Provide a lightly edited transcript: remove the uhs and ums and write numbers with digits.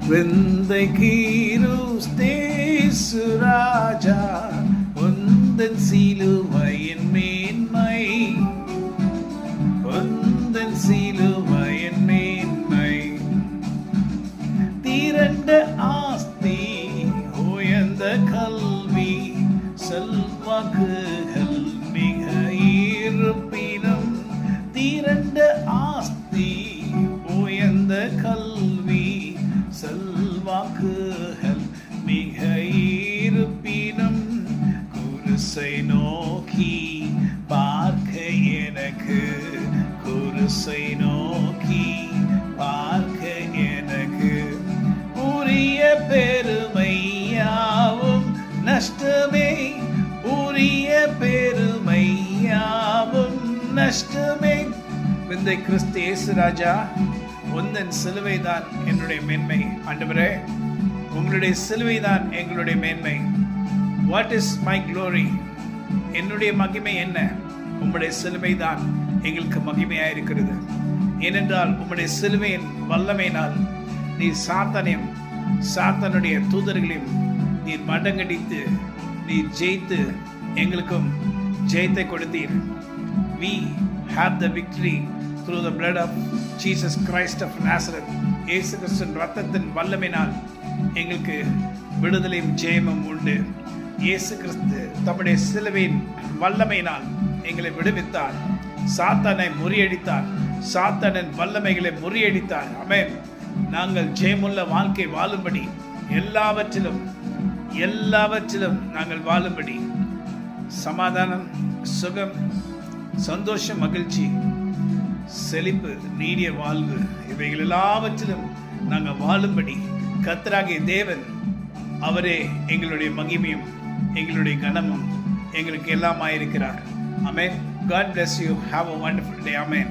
வெந்தை கீருஸ்தேசு ராஜா உந்தன் சிலுவையின் மேன்மை, உந்தன் சிலுவையின் மேன்மை. திரண்ட ஆஸ்தி உயர்ந்த கல்வி செல்வாக்குகள் மிக இருப்பினும், திரண்ட ஆஸ்தி உயர்ந்த கல்வி செல்வாக்குகள் மிக இருப்பினும், குருசை நோக்கி பார்க்க எனக்கு, குருசை நோக்கி பார்க்க எனக்கு உரிய பெருமையாவும் நஷ்டமே, உரிய பெருமையாவும் நஷ்டமே. விந்தை கிறிஸ்து இயேசு ராஜா, உந்தன் சிலுவைதான் என்னுடைய மேன்மை. ஆண்டவரே, உங்களுடைய சிலுவைதான் எங்களுடைய மேன்மை. What is my glory? என்னுடைய மகிமை என்ன? உம்முடைய சிலுவைதான் எங்களுக்கு மகிமையாயிருக்கிறது. ஏனென்றால் உம்முடைய சிலுவையின் வல்லமையினால் நீ சாத்தானையும் சாத்தானுடைய தூதர்களையும் நீர் மடங்கடித்து நீ ஜெயித்து எங்களுக்கும் ஜெயத்தை கொடுத்தீர். We have the victory through the blood of Jesus Christ of Nazareth. இயேசு கிறிஸ்துவின் இரத்தத்தின் வல்லமையினால் எங்களுக்கு விடுதலையும் ஜெயமும் உண்டு. இயேசு கிறிஸ்து தம்முடைய சிலுவையின் வல்லமையினால் எங்களை விடுவித்தார். சாத்தானை முறியடித்தார். சாத்தானின் வல்லமைகளை முறியடித்தார். ஆமென். நாங்கள் ஜெயமுள்ள வாழ்க்கை வாழும்படி, எல்லாவற்றிலும் நாங்கள் வாழும்படி சமாதானம், சுகம், சந்தோஷம், மகிழ்ச்சி, செழிப்பு, நீடிய வாழ்வு இவைகள் எல்லாவற்றிலும் நாங்கள் வாழும்படி கர்த்தராகிய தேவன் அவரே எங்களுடைய மகிமையும் எங்களுடைய கனமும் எங்களுக்கு எல்லாமாயிருக்கிறார். ஆமென். God bless you. Have a wonderful day. Amen.